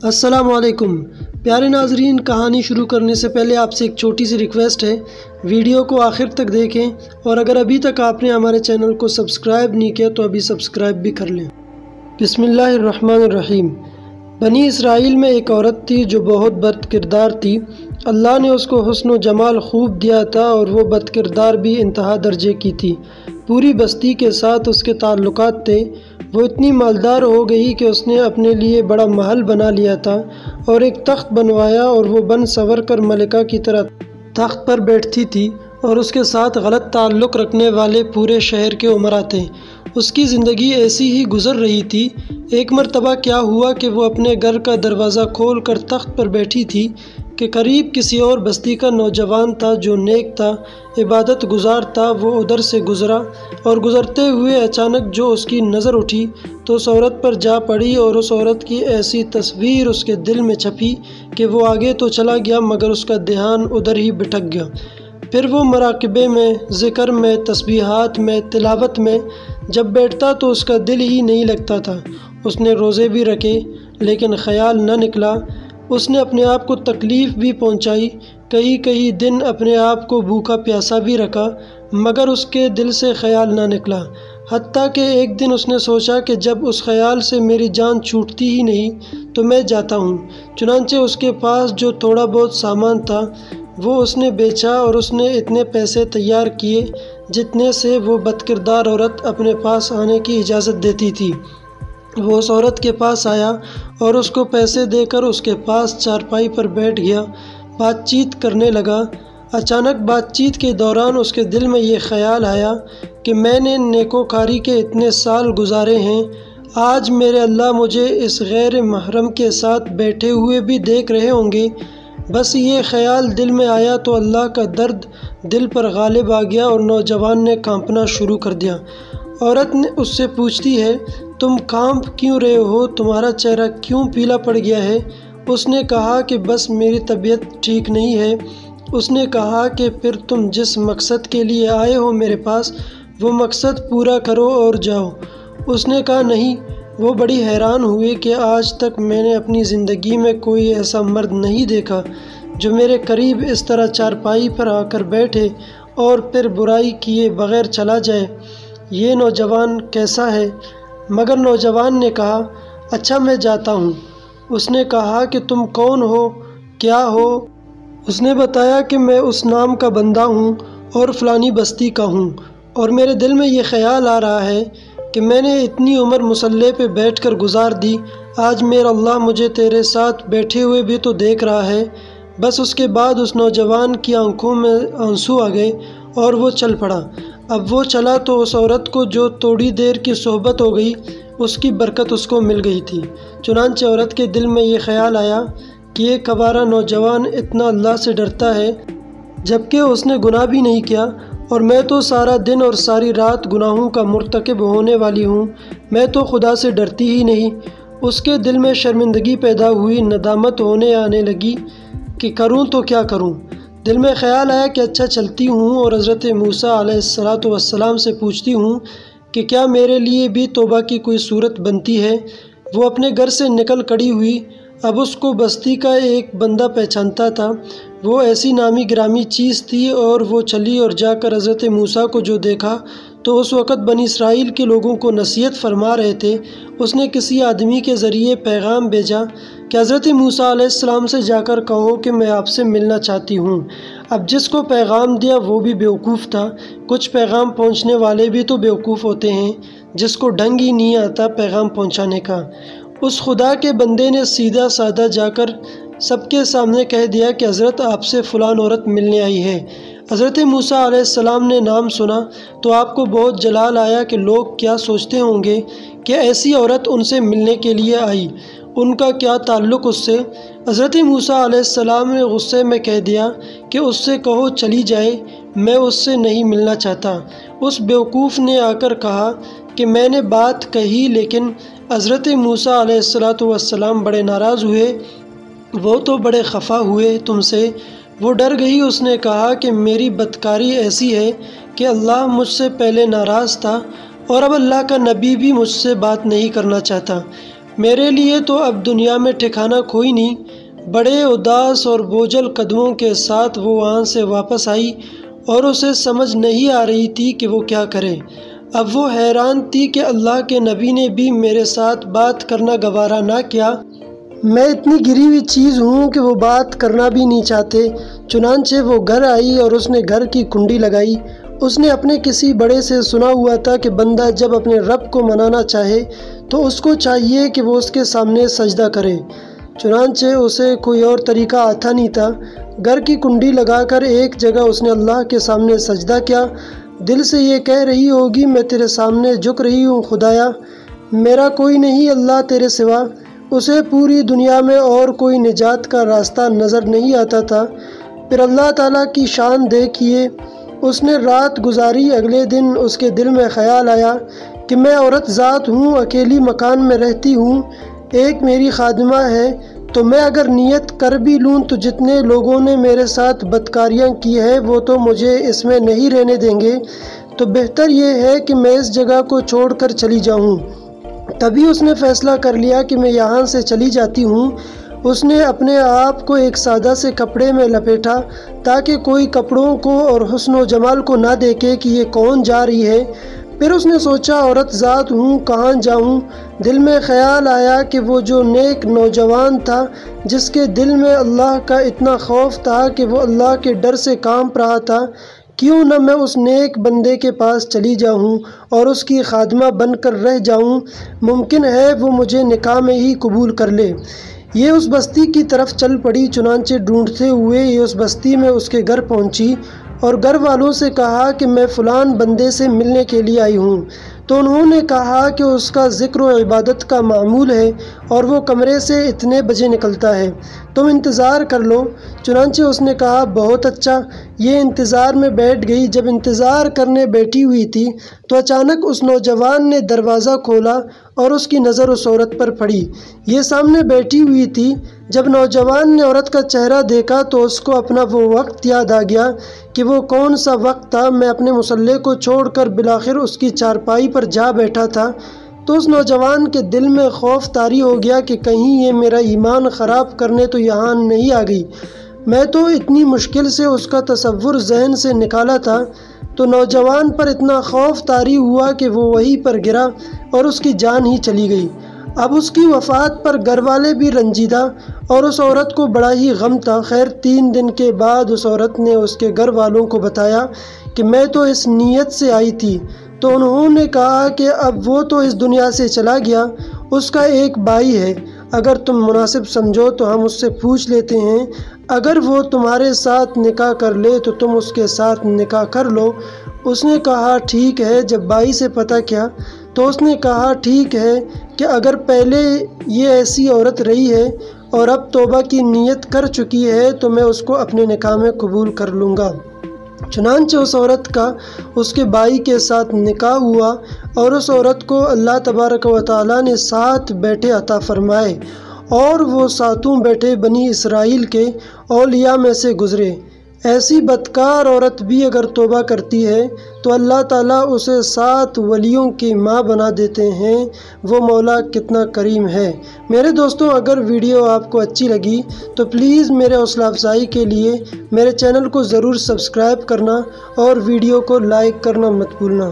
السلام علیکم پیارے ناظرین، کہانی شروع کرنے سے پہلے آپ سے ایک چھوٹی سی ریکویسٹ ہے، ویڈیو کو آخر تک دیکھیں اور اگر ابھی تک آپ نے ہمارے چینل کو سبسکرائب نہیں کیا تو ابھی سبسکرائب بھی کر لیں۔ بسم اللہ الرحمن الرحیم۔ بنی اسرائیل میں ایک عورت تھی جو بہت بد کردار تھی۔ اللہ نے اس کو حسن و جمال خوب دیا تھا اور وہ بد کردار بھی انتہا درجے کی تھی۔ پوری بستی کے ساتھ اس کے تعلقات تھے۔ وہ اتنی مالدار ہو گئی کہ اس نے اپنے لیے بڑا محل بنا لیا تھا اور ایک تخت بنوایا اور وہ بن سنور کر ملکہ کی طرح تخت پر بیٹھتی تھی اور اس کے ساتھ غلط تعلق رکھنے والے پورے شہر کے امراء تھے۔ اس کی زندگی ایسی ہی گزر رہی تھی۔ ایک مرتبہ کیا ہوا کہ وہ اپنے گھر کا دروازہ کھول کر تخت پر بیٹھی تھی کہ قریب کسی اور بستی کا نوجوان تھا جو نیک تھا، عبادت گزار تھا۔ وہ ادھر سے گزرا اور گزرتے ہوئے اچانک جو اس کی نظر اٹھی تو اس عورت پر جا پڑی اور اس عورت کی ایسی تصویر اس کے دل میں چھپی کہ وہ آگے تو چلا گیا مگر اس کا دھیان ادھر ہی بھٹک گیا۔ پھر وہ مراقبے میں، ذکر میں، تسبیحات میں، تلاوت میں جب بیٹھتا تو اس کا دل ہی نہیں لگتا تھا۔ اس نے روزے بھی رکھے لیکن خیال نہ نکلا۔ اس نے اپنے آپ کو تکلیف بھی پہنچائی، کئی دن اپنے آپ کو بھوکا پیاسا بھی رکھا مگر اس کے دل سے خیال نہ نکلا۔ حتیٰ کہ ایک دن اس نے سوچا کہ جب اس خیال سے میری جان چھوٹتی ہی نہیں تو میں جاتا ہوں۔ چنانچہ اس کے پاس جو تھوڑا بہت سامان تھا وہ اس نے بیچا اور اس نے اتنے پیسے تیار کیے جتنے سے وہ بد کردار عورت اپنے پاس آنے کی اجازت دیتی تھی۔ وہ اس عورت کے پاس آیا اور اس کو پیسے دے کر اس کے پاس چارپائی پر بیٹھ گیا، بات چیت کرنے لگا۔ اچانک بات چیت کے دوران اس کے دل میں یہ خیال آیا کہ میں نے نیکوکاری کے اتنے سال گزارے ہیں، آج میرے اللہ مجھے اس غیر محرم کے ساتھ بیٹھے ہوئے بھی دیکھ رہے ہوں گے۔ بس یہ خیال دل میں آیا تو اللہ کا درد دل پر غالب آ گیا اور نوجوان نے کانپنا شروع کر دیا۔ عورت نے اس سے پوچھتی ہے، تم کانپ کیوں رہے ہو؟ تمہارا چہرہ کیوں پیلا پڑ گیا ہے؟ اس نے کہا کہ بس میری طبیعت ٹھیک نہیں ہے۔ اس نے کہا کہ پھر تم جس مقصد کے لیے آئے ہو میرے پاس وہ مقصد پورا کرو اور جاؤ۔ اس نے کہا نہیں۔ وہ بڑی حیران ہوئی کہ آج تک میں نے اپنی زندگی میں کوئی ایسا مرد نہیں دیکھا جو میرے قریب اس طرح چارپائی پر آ کر بیٹھے اور پھر برائی کیے بغیر چلا جائے۔ یہ نوجوان کیسا ہے؟ مگر نوجوان نے کہا، اچھا میں جاتا ہوں۔ اس نے کہا کہ تم کون ہو، کیا ہو؟ اس نے بتایا کہ میں اس نام کا بندہ ہوں اور فلانی بستی کا ہوں، اور میرے دل میں یہ خیال آ رہا ہے کہ میں نے اتنی عمر مصلی پہ بیٹھ کر گزار دی، آج میرا اللہ مجھے تیرے ساتھ بیٹھے ہوئے بھی تو دیکھ رہا ہے۔ بس اس کے بعد اس نوجوان کی آنکھوں میں آنسو آ گئے اور وہ چل پڑا۔ اب وہ چلا تو اس عورت کو جو تھوڑی دیر کی صحبت ہو گئی اس کی برکت اس کو مل گئی تھی۔ چنانچہ عورت کے دل میں یہ خیال آیا کہ یہ کوارا نوجوان اتنا اللہ سے ڈرتا ہے جبکہ اس نے گناہ بھی نہیں کیا، اور میں تو سارا دن اور ساری رات گناہوں کا مرتکب ہونے والی ہوں، میں تو خدا سے ڈرتی ہی نہیں۔ اس کے دل میں شرمندگی پیدا ہوئی، ندامت ہونے آنے لگی کہ کروں تو کیا کروں۔ دل میں خیال آیا کہ اچھا چلتی ہوں اور حضرت موسیٰ علیہ السلام سے پوچھتی ہوں کہ کیا میرے لیے بھی توبہ کی کوئی صورت بنتی ہے۔ وہ اپنے گھر سے نکل کھڑی ہوئی۔ اب اس کو بستی کا ایک بندہ پہچانتا تھا، وہ ایسی نامی گرامی چیز تھی، اور وہ چلی اور جا کر حضرت موسیٰ کو جو دیکھا تو اس وقت بنی اسرائیل کے لوگوں کو نصیحت فرما رہے تھے۔ اس نے کسی آدمی کے ذریعے پیغام بھیجا کہ حضرت موسیٰ علیہ السلام سے جا کر کہو کہ میں آپ سے ملنا چاہتی ہوں۔ اب جس کو پیغام دیا وہ بھی بیوقوف تھا۔ کچھ پیغام پہنچنے والے بھی تو بیوقوف ہوتے ہیں جس کو ڈھنگ ہی نہیں آتا پیغام پہنچانے کا۔ اس خدا کے بندے نے سیدھا سادہ جا کر سب کے سامنے کہہ دیا کہ حضرت آپ سے فلان عورت ملنے آئی ہے۔ حضرت موسیٰ علیہ السلام نے نام سنا تو آپ کو بہت جلال آیا کہ لوگ کیا سوچتے ہوں گے کہ ایسی عورت ان سے ملنے کے لیے آئی، ان کا کیا تعلق اس سے۔ حضرت موسیٰ علیہ السلام نے غصے میں کہہ دیا کہ اس سے کہو چلی جائے، میں اس سے نہیں ملنا چاہتا۔ اس بیوقوف نے آ کر کہا کہ میں نے بات کہی لیکن حضرت موسیٰ علیہ السلام بڑے ناراض ہوئے، وہ تو بڑے خفا ہوئے تم سے، وہ ڈر گئی۔ اس نے کہا کہ میری بدکاری ایسی ہے کہ اللہ مجھ سے پہلے ناراض تھا اور اب اللہ کا نبی بھی مجھ سے بات نہیں کرنا چاہتا۔ میرے لیے تو اب دنیا میں ٹھکانہ کوئی نہیں۔ بڑے اداس اور بوجھل قدموں کے ساتھ وہ وہاں سے واپس آئی اور اسے سمجھ نہیں آ رہی تھی کہ وہ کیا کرے۔ اب وہ حیران تھی کہ اللہ کے نبی نے بھی میرے ساتھ بات کرنا گوارا نہ کیا۔ میں اتنی گری ہوئی چیز ہوں کہ وہ بات کرنا بھی نہیں چاہتے۔ چنانچہ وہ گھر آئی اور اس نے گھر کی کنڈی لگائی۔ اس نے اپنے کسی بڑے سے سنا ہوا تھا کہ بندہ جب اپنے رب کو منانا چاہے تو اس کو چاہیے کہ وہ اس کے سامنے سجدہ کرے۔ چنانچہ اسے کوئی اور طریقہ آتا نہیں تھا۔ گھر کی کنڈی لگا کر ایک جگہ اس نے اللہ کے سامنے سجدہ کیا۔ دل سے یہ کہہ رہی ہوگی، میں تیرے سامنے جھک رہی ہوں خدایا، میرا کوئی نہیں اللہ تیرے سوا۔ اسے پوری دنیا میں اور کوئی نجات کا راستہ نظر نہیں آتا تھا۔ پھر اللہ تعالیٰ کی شان دیکھیے، اس نے رات گزاری۔ اگلے دن اس کے دل میں خیال آیا کہ میں عورت ذات ہوں، اکیلی مکان میں رہتی ہوں، ایک میری خادمہ ہے، تو میں اگر نیت کر بھی لوں تو جتنے لوگوں نے میرے ساتھ بدکاریاں کی ہیں وہ تو مجھے اس میں نہیں رہنے دیں گے، تو بہتر یہ ہے کہ میں اس جگہ کو چھوڑ کر چلی جاؤں۔ تبھی اس نے فیصلہ کر لیا کہ میں یہاں سے چلی جاتی ہوں۔ اس نے اپنے آپ کو ایک سادہ سے کپڑے میں لپیٹا تاکہ کوئی کپڑوں کو اور حسن و جمال کو نہ دیکھے کہ یہ کون جا رہی ہے۔ پھر اس نے سوچا عورت ذات ہوں، کہاں جاؤں؟ دل میں خیال آیا کہ وہ جو نیک نوجوان تھا جس کے دل میں اللہ کا اتنا خوف تھا کہ وہ اللہ کے ڈر سے کانپ رہا تھا، کیوں نہ میں اس نیک بندے کے پاس چلی جاؤں اور اس کی خادمہ بن کر رہ جاؤں، ممکن ہے وہ مجھے نکاح میں ہی قبول کر لے۔ یہ اس بستی کی طرف چل پڑی۔ چنانچہ ڈھونڈتے ہوئے یہ اس بستی میں اس کے گھر پہنچی اور گھر والوں سے کہا کہ میں فلان بندے سے ملنے کے لیے آئی ہوں۔ تو انہوں نے کہا کہ اس کا ذکر و عبادت کا معمول ہے اور وہ کمرے سے اتنے بجے نکلتا ہے، تم انتظار کر لو۔ چنانچہ اس نے کہا بہت اچھا۔ یہ انتظار میں بیٹھ گئی۔ جب انتظار کرنے بیٹھی ہوئی تھی تو اچانک اس نوجوان نے دروازہ کھولا اور اس کی نظر اس عورت پر پڑی۔ یہ سامنے بیٹھی ہوئی تھی۔ جب نوجوان نے عورت کا چہرہ دیکھا تو اس کو اپنا وہ وقت یاد آ گیا کہ وہ کون سا وقت تھا۔ میں اپنے مصلے کو چھوڑ کر بالآخر اس کی چارپائی پر جا بیٹھا تھا تو اس نوجوان کے دل میں خوف طاری ہو گیا کہ کہیں یہ میرا ایمان خراب کرنے تو یہاں نہیں آ گئی۔ میں تو اتنی مشکل سے اس کا تصور ذہن سے نکالا تھا، تو نوجوان پر اتنا خوف طاری ہوا کہ وہ وہیں پر گرا اور اس کی جان ہی چلی گئی۔ اب اس کی وفات پر گھر والے بھی رنجیدہ اور اس عورت کو بڑا ہی غم تھا۔ خیر 3 دن کے بعد اس عورت نے اس کے گھر والوں کو بتایا کہ میں تو اس نیت سے آئی تھی۔ تو انہوں نے کہا کہ اب وہ تو اس دنیا سے چلا گیا، اس کا ایک بھائی ہے، اگر تم مناسب سمجھو تو ہم اس سے پوچھ لیتے ہیں، اگر وہ تمہارے ساتھ نکاح کر لے تو تم اس کے ساتھ نکاح کر لو۔ اس نے کہا ٹھیک ہے۔ جب بھائی سے پتہ کیا تو اس نے کہا ٹھیک ہے کہ اگر پہلے یہ ایسی عورت رہی ہے اور اب توبہ کی نیت کر چکی ہے تو میں اس کو اپنے نکاح میں قبول کر لوں گا۔ چنانچہ اس عورت کا اس کے بھائی کے ساتھ نکاح ہوا اور اس عورت کو اللہ تبارک و تعالیٰ نے 7 بیٹے عطا فرمائے اور وہ 7 بیٹے بنی اسرائیل کے اولیاء میں سے گزرے۔ ایسی بدکار عورت بھی اگر توبہ کرتی ہے تو اللہ تعالیٰ اسے 7 ولیوں کی ماں بنا دیتے ہیں۔ وہ مولا کتنا کریم ہے۔ میرے دوستوں، اگر ویڈیو آپ کو اچھی لگی تو پلیز میرے حوصلہ افزائی کے لیے میرے چینل کو ضرور سبسکرائب کرنا اور ویڈیو کو لائک کرنا مت بھولنا۔